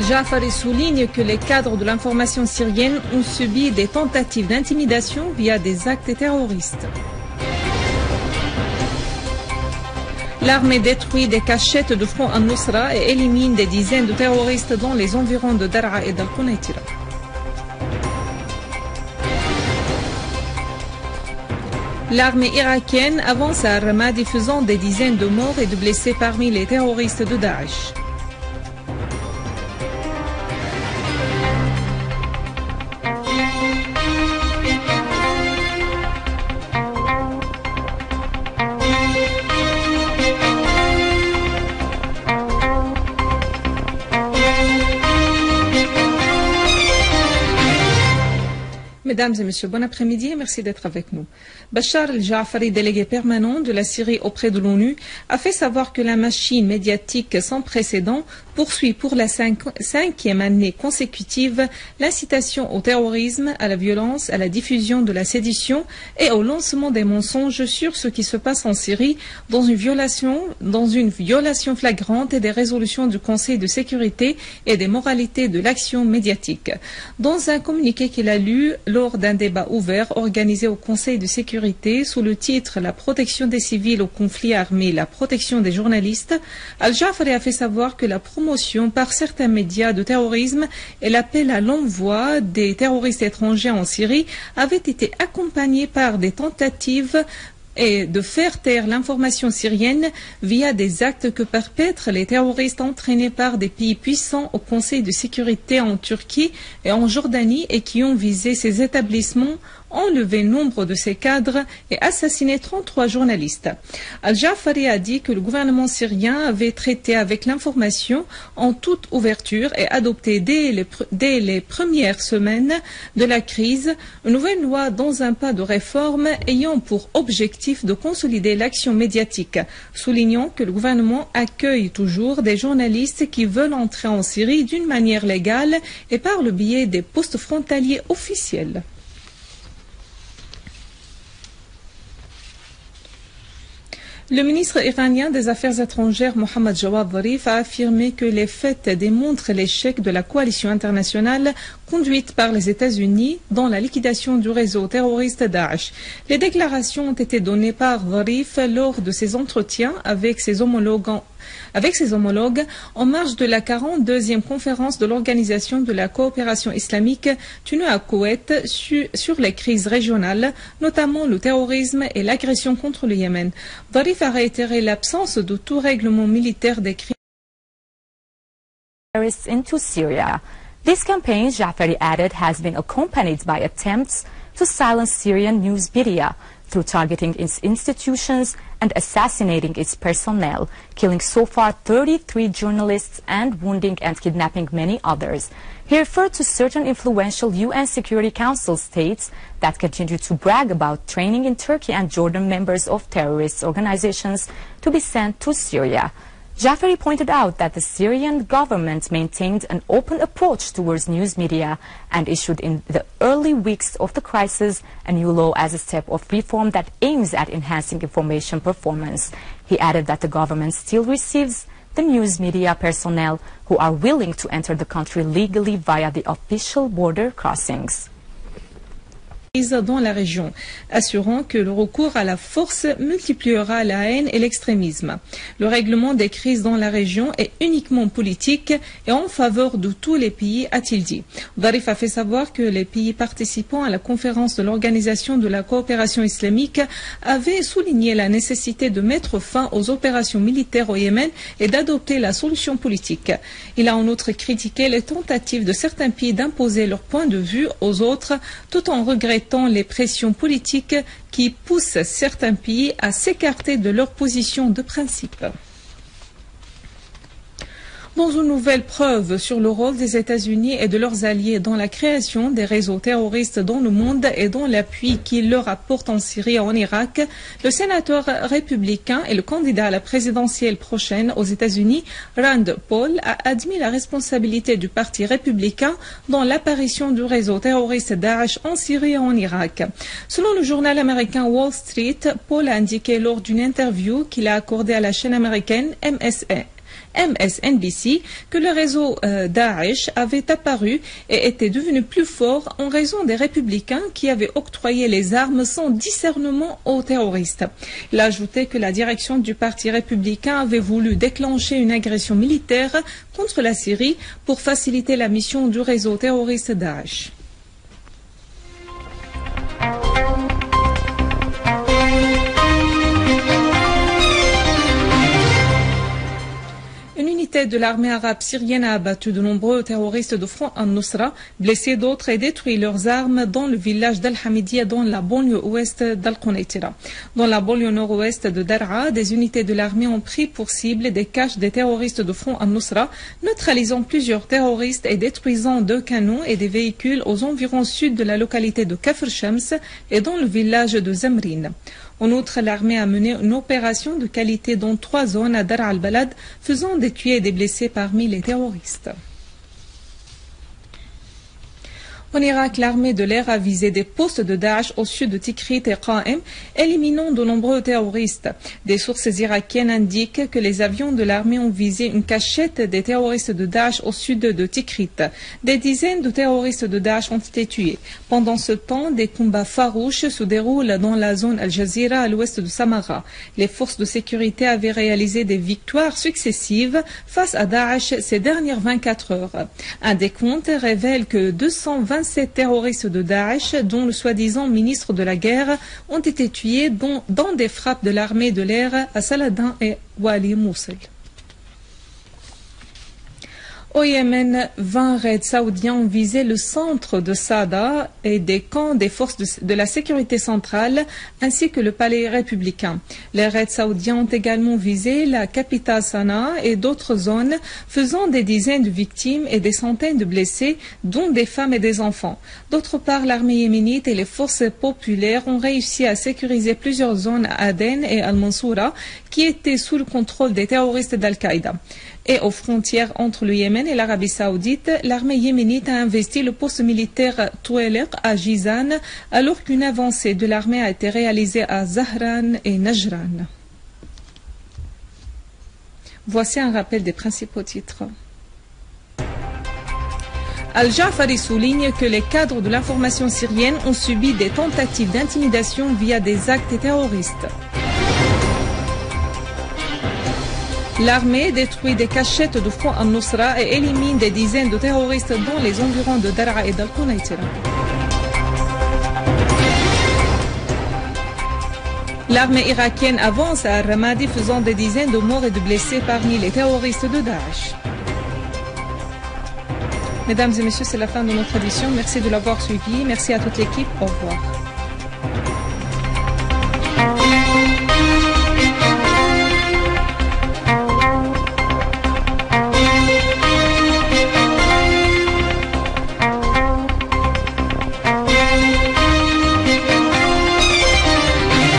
Al-Jafari souligne que les cadres de l'information syrienne ont subi des tentatives d'intimidation via des actes terroristes. L'armée détruit des cachettes de Front al-Nusra et élimine des dizaines de terroristes dans les environs de Dar'a et d'Al-Qunaytira. L'armée irakienne avance à Ramadi faisant des dizaines de morts et de blessés parmi les terroristes de Daesh. Mesdames et messieurs, bon après-midi et merci d'être avec nous. Bachar el-Jafari, délégué permanent de la Syrie auprès de l'ONU, a fait savoir que la machine médiatique sans précédent poursuit pour la cinquième année consécutive l'incitation au terrorisme, à la violence, à la diffusion de la sédition et au lancement des mensonges sur ce qui se passe en Syrie dans une violation flagrante des résolutions du Conseil de sécurité et des moralités de l'action médiatique. Dans un communiqué qu'il a lu lors d'un débat ouvert organisé au Conseil de sécurité sous le titre « La protection des civils au conflit armé, la protection des journalistes », Al-Jafari a fait savoir que la promotion par certains médias de terrorisme et l'appel à l'envoi des terroristes étrangers en Syrie avaient été accompagnés par des tentatives et de faire taire l'information syrienne via des actes que perpètrent les terroristes entraînés par des pays puissants au Conseil de sécurité en Turquie et en Jordanie et qui ont visé ces établissements, enlevé nombre de ses cadres et assassiné 33 journalistes. Al-Jafari a dit que le gouvernement syrien avait traité avec l'information en toute ouverture et adopté dès les premières semaines de la crise une nouvelle loi dans un pas de réforme ayant pour objectif de consolider l'action médiatique, soulignant que le gouvernement accueille toujours des journalistes qui veulent entrer en Syrie d'une manière légale et par le biais des postes frontaliers officiels. Le ministre iranien des Affaires étrangères Mohammad Jawad Zarif a affirmé que les faits démontrent l'échec de la coalition internationale conduite par les États-Unis dans la liquidation du réseau terroriste Daesh. Les déclarations ont été données par Zarif lors de ses entretiens avec ses homologues en marge de la 42e conférence de l'Organisation de la coopération islamique tenue à Koweït sur les crises régionales, notamment le terrorisme et l'agression contre le Yémen. Zarif a réitéré l'absence de tout règlement militaire des crimes into Syria. This campaign, Jafari added, has been accompanied by attempts to silence Syrian news media through targeting its institutions and assassinating its personnel, killing so far 33 journalists and wounding and kidnapping many others. He referred to certain influential UN Security Council states that continue to brag about training in Turkey and Jordan members of terrorist organizations to be sent to Syria. Jafari pointed out that the Syrian government maintained an open approach towards news media and issued in the early weeks of the crisis a new law as a step of reform that aims at enhancing information performance. He added that the government still receives the news media personnel who are willing to enter the country legally via the official border crossings. Dans la région, assurant que le recours à la force multipliera la haine et l'extrémisme. Le règlement des crises dans la région est uniquement politique et en faveur de tous les pays, a-t-il dit. Zarif a fait savoir que les pays participants à la conférence de l'Organisation de la coopération islamique avaient souligné la nécessité de mettre fin aux opérations militaires au Yémen et d'adopter la solution politique. Il a en outre critiqué les tentatives de certains pays d'imposer leur point de vue aux autres tout en regrettant les pressions politiques qui poussent certains pays à s'écarter de leur position de principe. Dans une nouvelle preuve sur le rôle des États-Unis et de leurs alliés dans la création des réseaux terroristes dans le monde et dans l'appui qu'ils leur apportent en Syrie et en Irak, le sénateur républicain et le candidat à la présidentielle prochaine aux États-Unis, Rand Paul, a admis la responsabilité du parti républicain dans l'apparition du réseau terroriste Daesh en Syrie et en Irak. Selon le journal américain Wall Street, Paul a indiqué lors d'une interview qu'il a accordée à la chaîne américaine MSNBC que le réseau Daesh avait apparu et était devenu plus fort en raison des républicains qui avaient octroyé les armes sans discernement aux terroristes. Il a ajouté que la direction du parti républicain avait voulu déclencher une agression militaire contre la Syrie pour faciliter la mission du réseau terroriste Daesh. Une unité de l'armée arabe syrienne a abattu de nombreux terroristes de Front al-Nusra, blessé d'autres et détruit leurs armes dans le village d'Al-Hamidiya dans la banlieue ouest d'Al-Qunaytira. Dans la banlieue nord-ouest de Dar'a, des unités de l'armée ont pris pour cible des caches des terroristes de Front al-Nusra, neutralisant plusieurs terroristes et détruisant 2 canons et des véhicules aux environs sud de la localité de Kafr Shams et dans le village de Zamrin. En outre, l'armée a mené une opération de qualité dans 3 zones à Dar al-Balad, faisant des tués et des blessés parmi les terroristes. En Irak, l'armée de l'air a visé des postes de Daesh au sud de Tikrit et Qa'em, éliminant de nombreux terroristes. Des sources irakiennes indiquent que les avions de l'armée ont visé une cachette des terroristes de Daesh au sud de Tikrit. Des dizaines de terroristes de Daesh ont été tués. Pendant ce temps, des combats farouches se déroulent dans la zone Al-Jazira à l'ouest de Samarra. Les forces de sécurité avaient réalisé des victoires successives face à Daesh ces dernières 24 heures. Un décompte révèle que 227 terroristes de Daesh, dont le soi-disant ministre de la guerre, ont été tués dans des frappes de l'armée de l'air à Saladin et Wali Moussil. Au Yémen, 20 raids saoudiens ont visé le centre de Sada et des camps des forces de la sécurité centrale ainsi que le palais républicain. Les raids saoudiens ont également visé la capitale Sanaa et d'autres zones, faisant des dizaines de victimes et des centaines de blessés, dont des femmes et des enfants. D'autre part, l'armée yéménite et les forces populaires ont réussi à sécuriser plusieurs zones à Aden et Al-Mansoura qui étaient sous le contrôle des terroristes d'Al-Qaïda. Et aux frontières entre le Yémen et l'Arabie Saoudite, l'armée yéménite a investi le poste militaire Touelek à Jizan, alors qu'une avancée de l'armée a été réalisée à Zahran et Najran. Voici un rappel des principaux titres. Al-Ja'fari souligne que les cadres de l'information syrienne ont subi des tentatives d'intimidation via des actes terroristes. L'armée détruit des cachettes de Front al-Nusra et élimine des dizaines de terroristes dans les environs de Dar'a et d'Al-Qunaytira. L'armée irakienne avance à Ramadi, faisant des dizaines de morts et de blessés parmi les terroristes de Daesh. Mesdames et messieurs, c'est la fin de notre édition. Merci de l'avoir suivi. Merci à toute l'équipe. Au revoir.